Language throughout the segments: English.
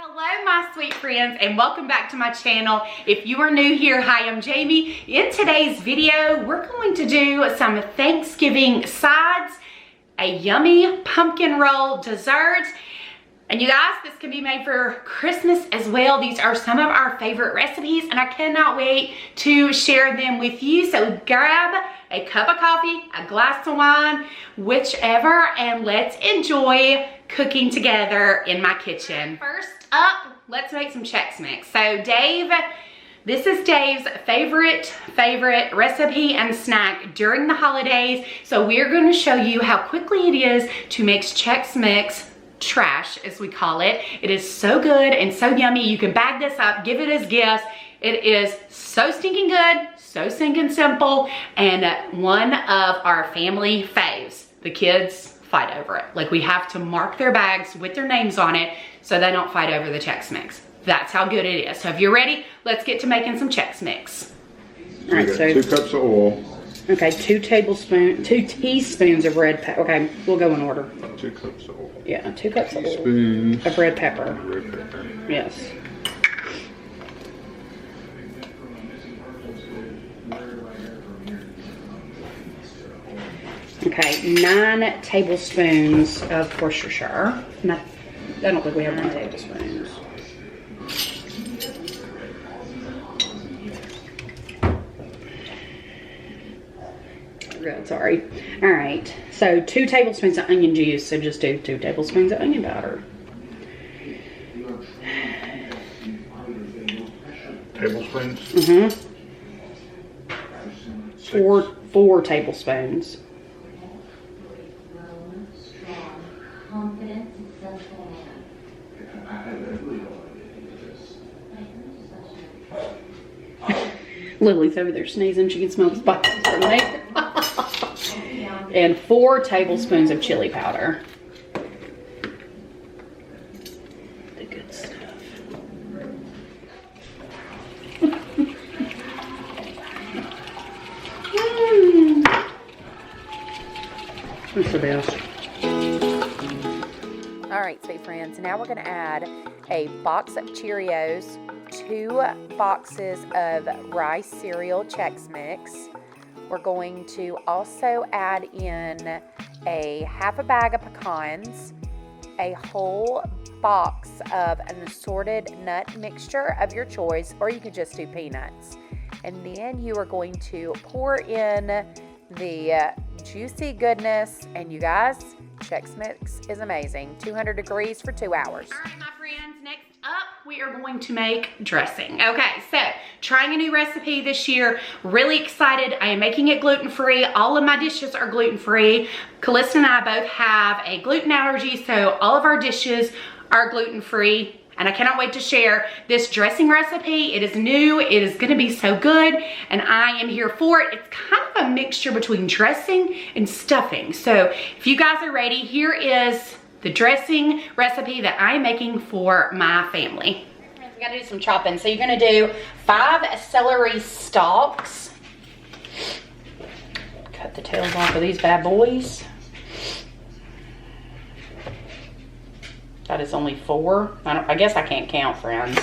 Hello my sweet friends and welcome back to my channel. If you are new here, hi, I'm Jamie. In today's video, we're going to do some Thanksgiving sides, a yummy pumpkin roll dessert. And you guys, this can be made for Christmas as well. These are some of our favorite recipes and I cannot wait to share them with you. So grab a cup of coffee, a glass of wine, whichever, and let's enjoy cooking together in my kitchen. First up, let's make some Chex Mix. So this is Dave's favorite recipe and snack during the holidays. So we're going to show you how quickly it is to make Chex Mix trash, as we call it. It is so good and so yummy. You can bag this up, give it as gifts. It is so stinking good, so stinking simple, and one of our family faves. The kids fight over it. Like, we have to mark their bags with their names on it so they don't fight over the Chex Mix. That's how good it is. So if you're ready, let's get to making some Chex Mix. All right, so 2 cups of oil. Okay, 2 teaspoons of red pepper. Okay, we'll go in order. 2 cups of oil. Yeah, 2 cups of oil. Spoons of red pepper. Red pepper. Yes. Okay, 9 tablespoons of Worcestershire. I don't think we have 1 tablespoon. Good, sorry. All right, so 2 tablespoons of onion juice. So just do 2 tablespoons of onion powder. Tablespoons? Mm-hmm. 4 tablespoons. Lily's over there sneezing. She can smell the spices from there. And 4 tablespoons of chili powder. The good stuff. That's the best. All right, sweet friends, now we're going to add a box of Cheerios, 2 boxes of rice cereal Chex Mix. We're going to also add in a half a bag of pecans, a whole box of an assorted nut mixture of your choice, or you could just do peanuts. And then you are going to pour in the juicy goodness, and you guys, Chex Mix is amazing. 200 degrees for 2 hours. All right, my friends, next up, we are going to make dressing. Okay, so trying a new recipe this year. Really excited. I am making it gluten-free. All of my dishes are gluten-free. Calista and I both have a gluten allergy, so all of our dishes are gluten-free. And I cannot wait to share this dressing recipe. It is new, it is gonna be so good, and I am here for it. It's kind of a mixture between dressing and stuffing. So if you guys are ready, here is the dressing recipe that I'm making for my family. We gotta do some chopping. So you're gonna do 5 celery stalks. Cut the tails off of these bad boys. That is only 4. I guess I can't count, friends.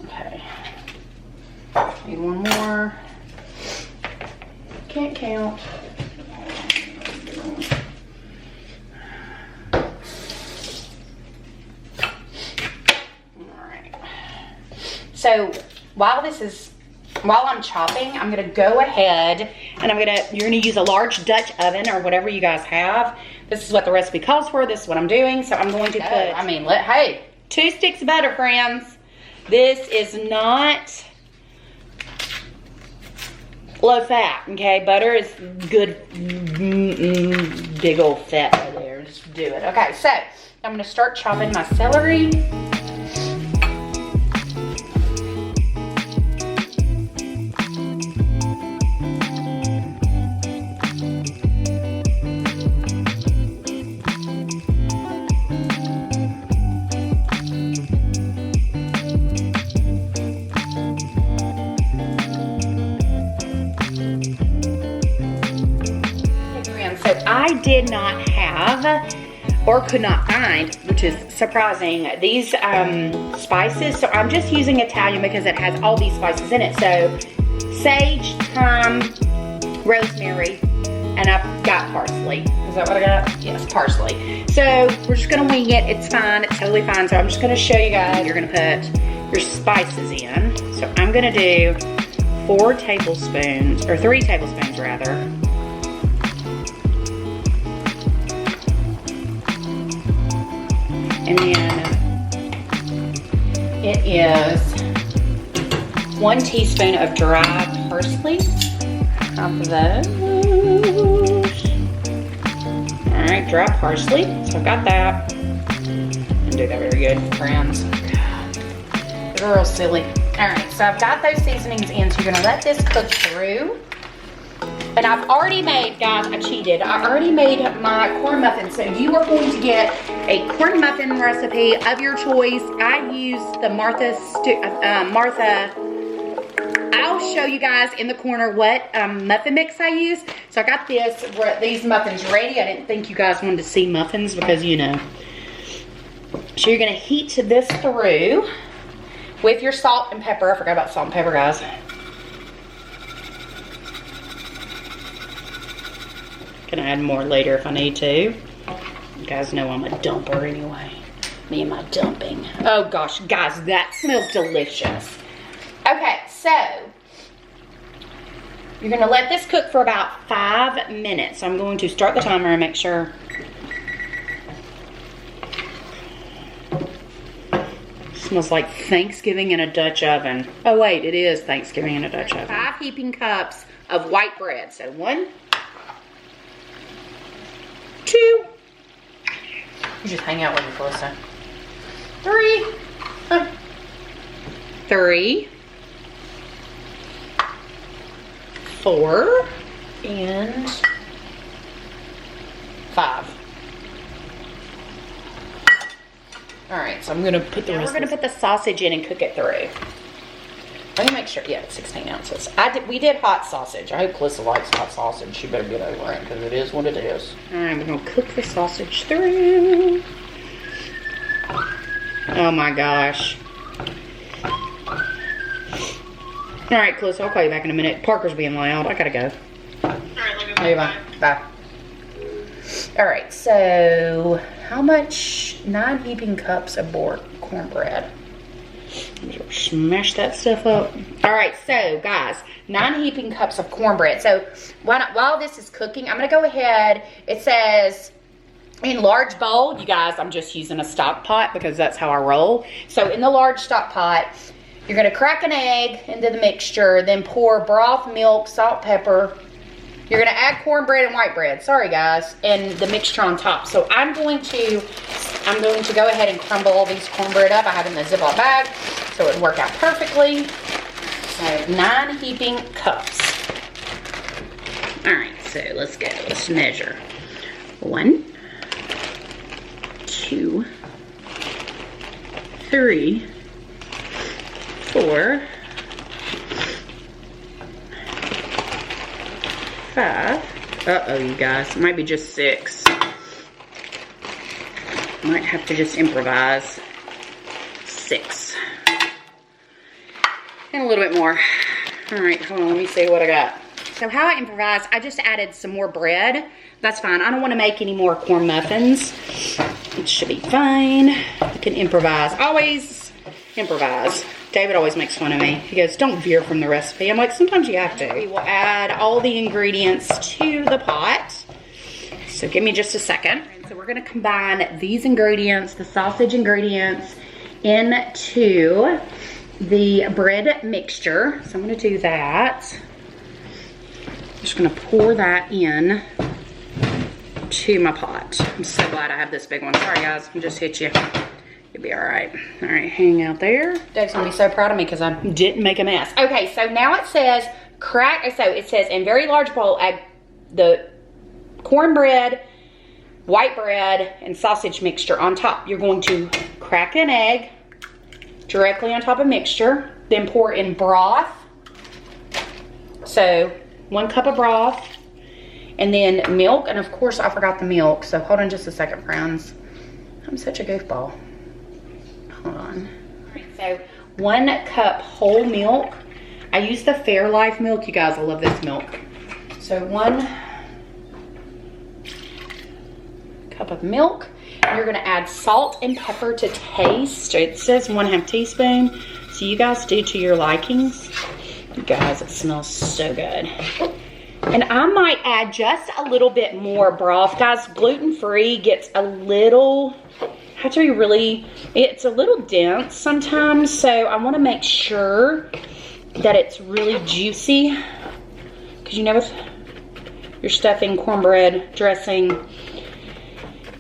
Okay. Need 1 more. Can't count. Alright. So while I'm chopping, I'm gonna go ahead and you're gonna use a large Dutch oven or whatever you guys have. This is what the recipe calls for. This is what I'm doing. So I'm going to put, hey, 2 sticks of butter, friends. This is not low fat, okay? Butter is good, big old fat right there. Just do it. Okay, so I'm gonna start chopping my celery. I did not have or could not find, which is surprising, these spices. So I'm just using Italian because it has all these spices in it. So sage, thyme, rosemary, and I've got parsley. Is that what I got? Yes, parsley. So we're just gonna wing it. It's fine, it's totally fine. So I'm just gonna show you guys. You're gonna put your spices in. So I'm gonna do 4 tablespoons, or 3 tablespoons rather. And then it is 1 teaspoon of dry parsley. Half of those. All right, dry parsley. So I've got that. Didn't do that very good, friends. They're real silly. All right, so I've got those seasonings in. So you're gonna let this cook through. And I've already made, guys, I cheated. I already made my corn muffin. So you are going to get a corn muffin recipe of your choice. I use the Martha. I'll show you guys in the corner what muffin mix I use. So I got these muffins ready. I didn't think you guys wanted to see muffins because, you know. So you're gonna heat this through with your salt and pepper. I forgot about salt and pepper, guys. Can add more later if I need to. You guys know I'm a dumper anyway. Me and my dumping. Oh gosh, guys, that smells delicious. Okay, so you're gonna let this cook for about 5 minutes. So I'm going to start the timer and make sure. Smells like Thanksgiving in a Dutch oven. Oh wait, it is Thanksgiving in a Dutch oven. 5 heaping cups of white bread. So 1, 2. You just hang out with me for a second. 3. 3. 4 and 5. All right, so I'm gonna put the rest. We're gonna put the sausage in and cook it through. Let me make sure. Yeah, it's 16 ounces. We did hot sausage. I hope Calissa likes hot sausage. She better get over it because it is what it is. All right, we're gonna cook the sausage through. Oh my gosh. All right, Calissa, I'll call you back in a minute. Parker's being loud. I gotta go. All right, let me Okay, bye. Bye. All right, so how much? 9 heaping cups of cornbread. Smash that stuff up. All right, so guys, 9 heaping cups of cornbread. So while this is cooking, I'm gonna go ahead. It says in large bowl. You guys, I'm just using a stock pot because that's how I roll. So in the large stock pot, you're gonna crack an egg into the mixture, then pour broth, milk, salt, pepper. You're gonna add cornbread and white bread. Sorry guys, and the mixture on top. So I'm going to go ahead and crumble all these cornbread up. I have it in the Ziploc bag, so it would work out perfectly. So 9 heaping cups. All right, so let's go. Let's measure. 1, 2, 3, 4, 5. Uh-oh, you guys. It might be just 6. Might have to just improvise. 6. And a little bit more. All right, hold on. Let me see what I got. So how I improvised, I just added some more bread. That's fine. I don't want to make any more corn muffins. It should be fine. You can improvise. Always improvise. David always makes fun of me. He goes, don't veer from the recipe. I'm like, sometimes you have to. We will add all the ingredients to the pot. So give me just a second. So we're gonna combine these ingredients, the sausage ingredients, into the bread mixture. So I'm gonna do that. Just gonna pour that in to my pot. I'm so glad I have this big one. Sorry guys, I just hit you. You'll be all right. All right, hang out there. Dave's gonna be so proud of me because I didn't make a mess. Okay, so now it says it says in very large bowl, add the cornbread, white bread, and sausage mixture on top. You're going to crack an egg directly on top of mixture, then pour in broth. So 1 cup of broth, and then milk, and of course I forgot the milk, so hold on just a second, friends. I'm such a goofball. Hold on. All right, so 1 cup whole milk. I use the Fairlife milk, you guys. I love this milk. So 1 cup of milk. You're gonna add salt and pepper to taste. It says 1/2 teaspoon. So you guys do to your likings. You guys, it smells so good. And I might add just a little bit more broth. Guys, gluten-free gets a little, have to be really, it's a little dense sometimes. So I wanna make sure that it's really juicy. Because you know with your stuffing, cornbread, dressing,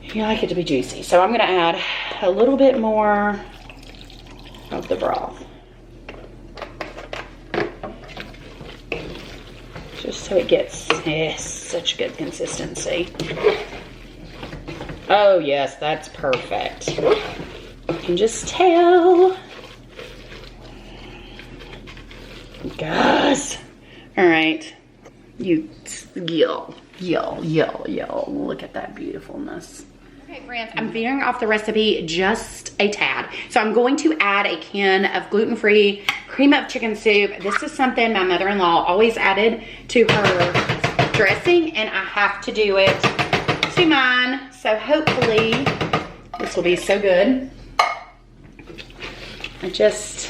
you like it to be juicy. So I'm gonna add a little bit more of the broth. Just so it gets such a good consistency. Oh yes, that's perfect. You can just tell. Guys. All right. You yell. Look at that beautifulness. Okay, friends, I'm veering off the recipe just a tad. So I'm going to add a can of gluten-free cream of chicken soup. This is something my mother-in-law always added to her dressing, and I have to do it to mine. So hopefully this will be so good. I just,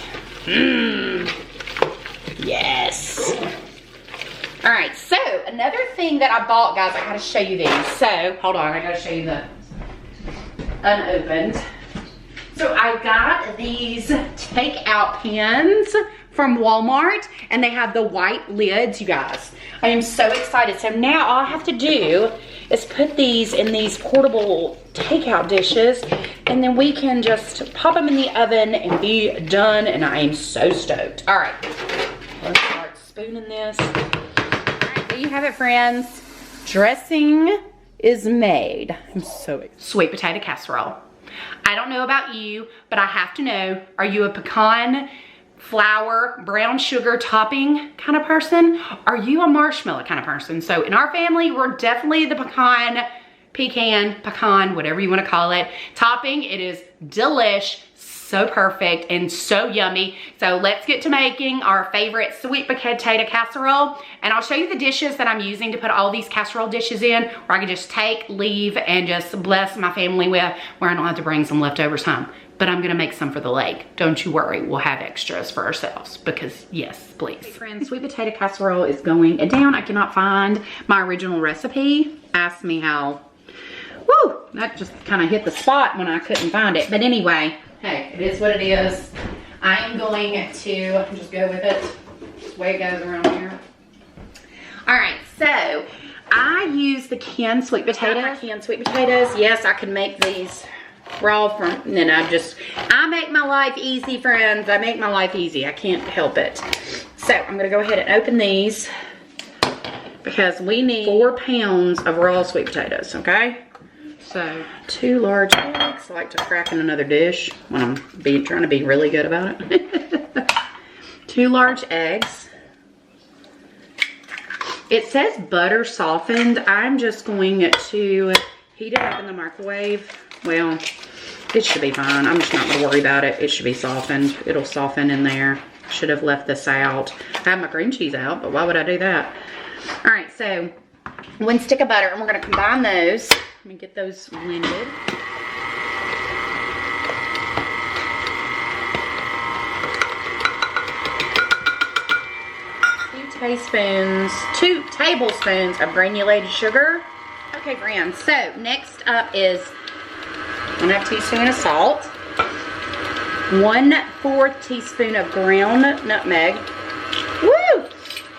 yes. All right, so another thing that I bought, guys, I gotta show you these. So, hold on, I gotta show you the unopened. So I got these takeout pans from Walmart, and they have the white lids, you guys. I am so excited. So now all I have to do is put these in these portable takeout dishes, and then we can just pop them in the oven and be done, and I am so stoked. All right, let's start spooning this. All right, there you have it, friends. Dressing is made. I'm so excited. Sweet potato casserole. I don't know about you, but I have to know, are you a pecan, flour, brown sugar topping kind of person? Are you a marshmallow kind of person? So in our family, we're definitely the pecan, whatever you want to call it, topping. It is delish. So perfect and so yummy. So let's get to making our favorite sweet potato casserole. And I'll show you the dishes that I'm using to put all these casserole dishes in, where I can just take, leave, and just bless my family with, where I don't have to bring some leftovers home. But I'm gonna make some for the lake. Don't you worry, we'll have extras for ourselves, because yes, please. Hey friends, sweet potato casserole is going down. I cannot find my original recipe. Ask me how. Woo, that just kind of hit the spot when I couldn't find it. But anyway, hey, it is what it is. I am going to just go with it. That's the way it goes around here. All right, so I use the canned sweet potatoes. Yes, I can make these raw from, and then I make my life easy, friends. I make my life easy. I can't help it. So I'm gonna go ahead and open these, because we need 4 pounds of raw sweet potatoes, okay? So 2 large eggs. I like to crack in another dish when I'm trying to be really good about it. 2 large eggs. It says butter softened. I'm just going to heat it up in the microwave. Well, it should be fine. I'm just not gonna worry about it. It should be softened. It'll soften in there. Should have left this out. I have my cream cheese out, but why would I do that? All right, so 1 stick of butter, and we're gonna combine those. Let me get those blended. 2 tablespoons of granulated sugar. Okay, friends, so next up is 1/2 teaspoon of salt, 1/4 teaspoon of ground nutmeg. Woo!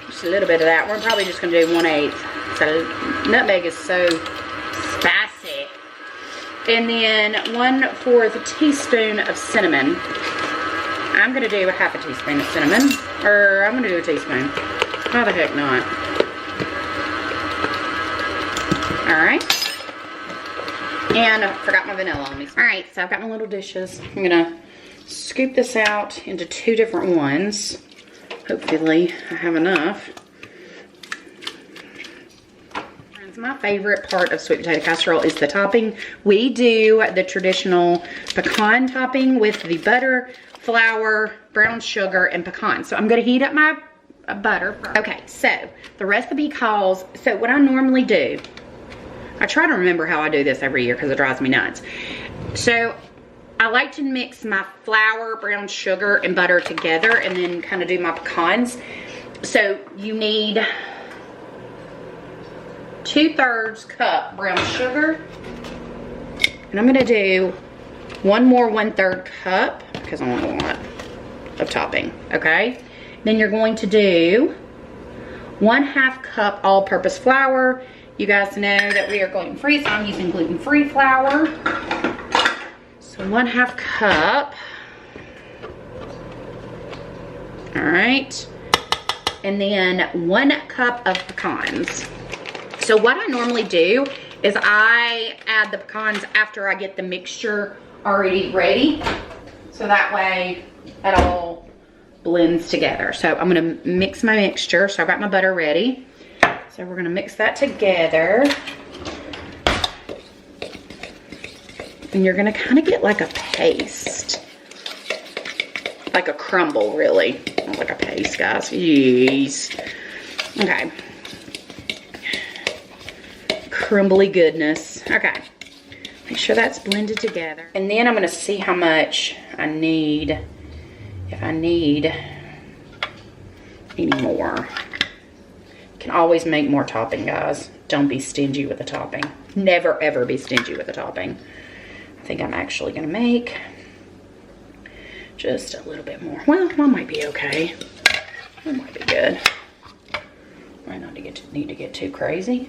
Just a little bit of that. We're probably just gonna do 1/8. So nutmeg is so spicy. And then 1/4 teaspoon of cinnamon. I'm gonna do 1/2 teaspoon of cinnamon, or I'm gonna do a teaspoon. Why the heck not? All right. And I forgot my vanilla on me. All right, so I've got my little dishes. I'm gonna scoop this out into 2 different ones. Hopefully I have enough. My favorite part of sweet potato casserole is the topping. We do the traditional pecan topping with the butter, flour, brown sugar, and pecan. So I'm gonna heat up my butter. Okay, so the recipe calls, so what I normally do, I try to remember how I do this every year because it drives me nuts. So I like to mix my flour, brown sugar, and butter together and then kind of do my pecans. So you need 2/3 cup brown sugar. And I'm gonna do one more 1/3 cup because I want a lot of topping, okay? Then you're going to do 1/2 cup all-purpose flour. You guys know that we are gluten-free, so I'm using gluten-free flour. So 1/2 cup. All right. And then 1 cup of pecans. So what I normally do is I add the pecans after I get the mixture already ready. So that way it all blends together. So I'm gonna mix my mixture. So I've got my butter ready. So we're gonna mix that together. And you're gonna kind of get like a paste. Like a crumble, really. Not like a paste, guys. Jeez. Okay. Crumbly goodness. Okay. Make sure that's blended together. And then I'm gonna see how much I need. If I need any more. Can always make more topping, guys. Don't be stingy with the topping. Never ever be stingy with the topping. I think I'm actually gonna make just a little bit more. Well, that might be okay. That might be good. Might not need to get too crazy.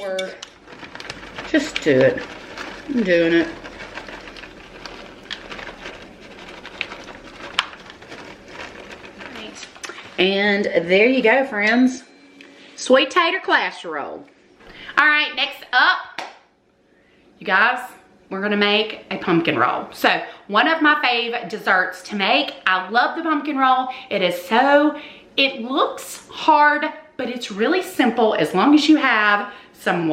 Or just do it. I'm doing it. Right. And there you go, friends. Sweet tater casserole. All right, next up, you guys, we're gonna make a pumpkin roll. So one of my fave desserts to make. I love the pumpkin roll. It looks hard, but it's really simple as long as you have some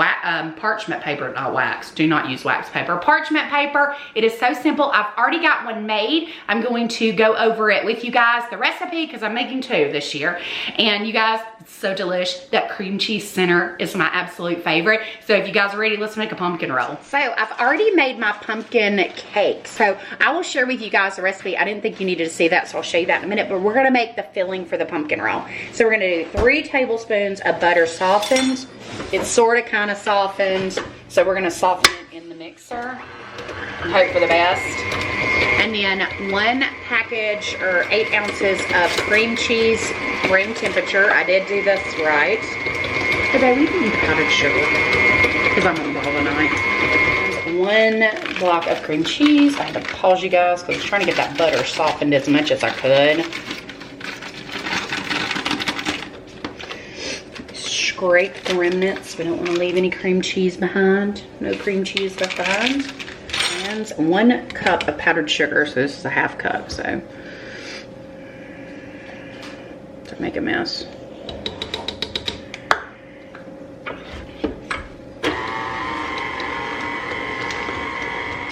parchment paper, not wax. Do not use wax paper. Parchment paper. It is so simple. I've already got one made. I'm going to go over it with you guys, the recipe, because I'm making 2 this year. And you guys, it's so delish. That cream cheese center is my absolute favorite. So if you guys are ready, let's make a pumpkin roll. So I've already made my pumpkin cake. So I will share with you guys the recipe. I didn't think you needed to see that, so I'll show you that in a minute. But we're gonna make the filling for the pumpkin roll. So we're gonna do 3 tablespoons of butter softened. It's sort of kind of softened, so we're gonna soften it in the mixer and hope for the best. And then 1 package or 8 ounces of cream cheese, room temperature. I did do this right. Hey babe, we need powdered sugar because I'm on the ball tonight. 1 block of cream cheese. I had to pause you guys because I was trying to get that butter softened as much as I could. Scrape the remnants. We don't want to leave any cream cheese behind. No cream cheese behind. And 1 cup of powdered sugar. So this is a 1/2 cup. So to make a mess.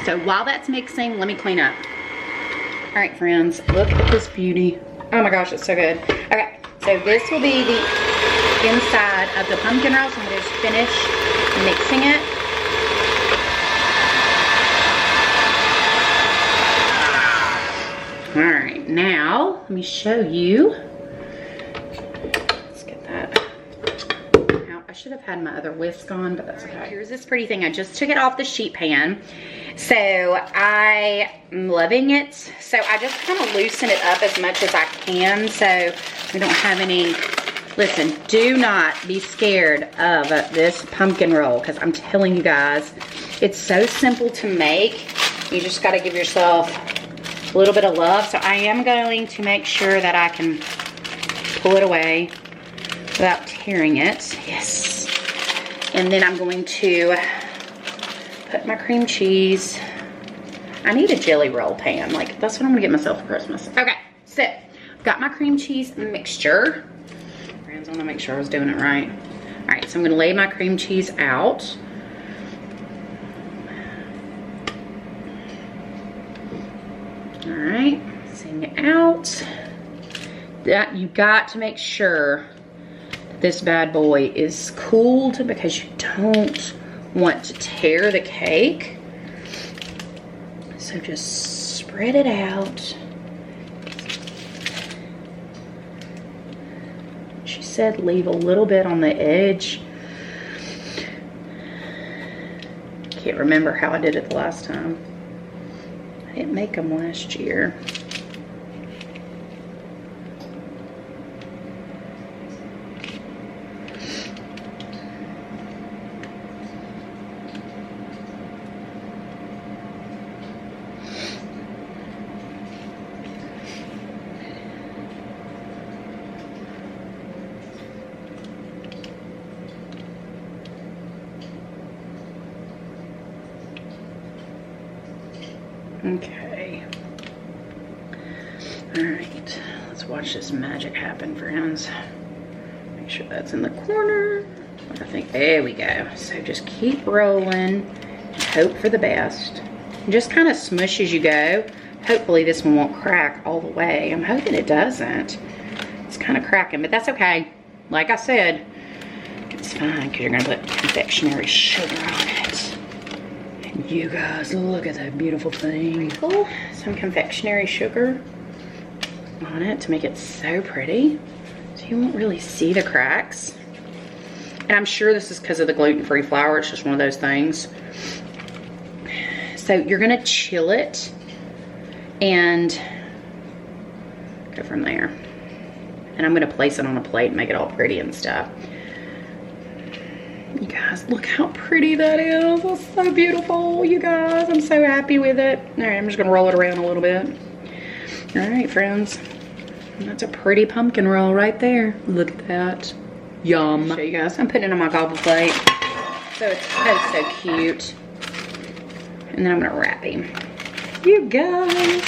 So while that's mixing, let me clean up. All right, friends, look at this beauty. Oh my gosh, it's so good. Okay, so this will be the inside of the pumpkin roll. So I'm gonna just finish mixing it. All right, now let me show you. Let's get that out. I should have had my other whisk on, but that's okay. Here's this pretty thing. I just took it off the sheet pan. So I am loving it. So I just kind of loosen it up as much as I can so we don't have any. Listen, do not be scared of this pumpkin roll because I'm telling you guys, it's so simple to make. You just got to give yourself a little bit of love. So I am going to make sure that I can pull it away without tearing it. Yes. And then I'm going to put my cream cheese I need a jelly roll pan. Like, that's what I'm gonna get myself for Christmas. Okay, so I've got my cream cheese mixture. Friends, I wanna make sure I was doing it right. All right, so I'm gonna lay my cream cheese out. All right, sing it out. That you got to make sure that this bad boy is cooled because you don't want to tear the cake. So just spread it out. She said leave a little bit on the edge. Can't remember how I did it the last time. I didn't make them last year. Okay. All right, let's watch this magic happen, friends. Make sure that's in the corner. I think, there we go. So just keep rolling and hope for the best. And just kind of smush as you go. Hopefully this one won't crack all the way. I'm hoping it doesn't. It's kind of cracking, but that's okay. Like I said, it's fine because you're gonna put confectionery sugar on it. You guys, look at that beautiful thing. Sprinkle some confectionery sugar on it to make it so pretty. So you won't really see the cracks. And I'm sure this is because of the gluten-free flour. It's just one of those things. So you're gonna chill it and go from there. And I'm gonna place it on a plate and make it all pretty and stuff. You guys, look how pretty that is. That's so beautiful, you guys. I'm so happy with it. All right, I'm just gonna roll it around a little bit. All right, friends. That's a pretty pumpkin roll right there. Look at that. Yum. I'll show you guys. I'm putting it on my gobble plate. So it's so cute. And then I'm gonna wrap him. You guys.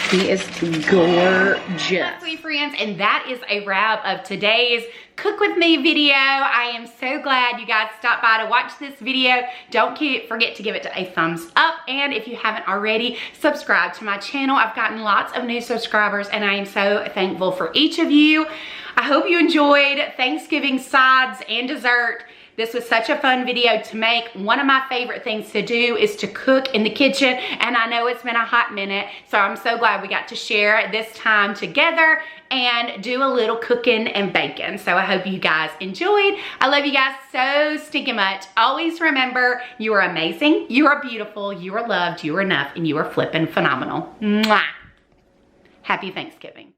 He is gorgeous. Sweet friends, and that is a wrap of today's Cook With Me video. I am so glad you guys stopped by to watch this video. Don't forget to give it a thumbs up, and if you haven't already, subscribe to my channel. I've gotten lots of new subscribers, and I am so thankful for each of you. I hope you enjoyed Thanksgiving sides and dessert. This was such a fun video to make. One of my favorite things to do is to cook in the kitchen, and I know it's been a hot minute, so I'm so glad we got to share this time together and do a little cooking and baking. So I hope you guys enjoyed. I love you guys so stinking much. Always remember, you are amazing, you are beautiful, you are loved, you are enough, and you are flipping phenomenal. Mwah! Happy Thanksgiving.